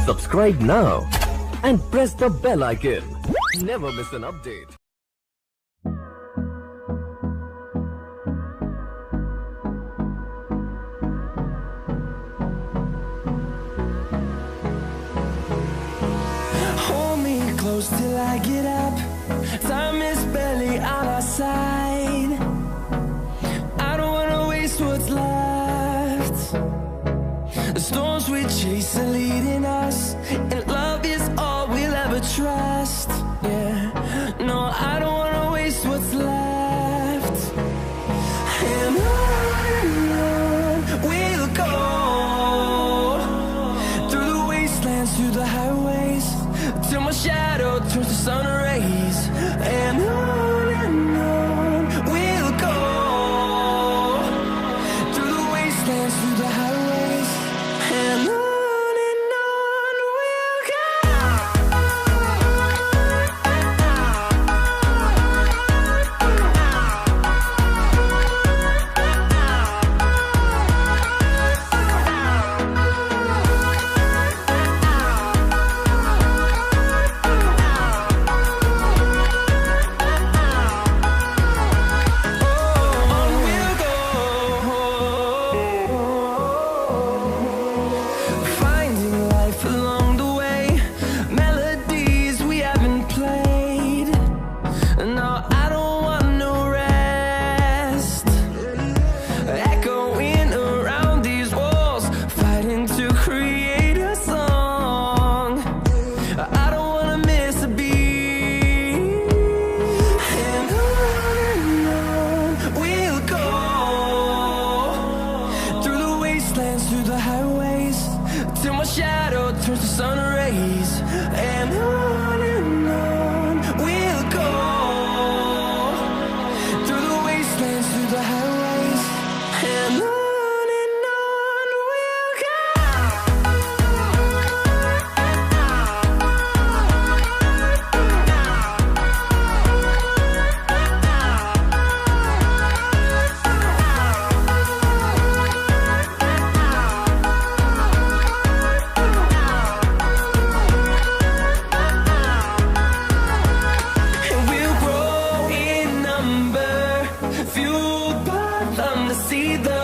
Subscribe now and press the bell icon. Never miss an update. Hold me close till I get up. Time is barely on our side. I don't wanna waste what's left. The storms we chase are leading us, and love is all we'll ever trust. Yeah, no, I don't wanna waste what's left. And on we'll go, through the wastelands, through the highways, till my shadow turns to sun rays. And on we'll go, through the wastelands, through the highways, and on we'll go. Finding life along the way, melodies we haven't played. No, I don't want no rest. Echoing around these walls, fighting to create a song. I don't wanna miss a beat. And on we'll go, through the wastelands, through the highways, till my shadow turns to sun rays. And on we'll go, through the wastelands, through the highways, and on we'll go. And we'll grow in number, fueled by them to see the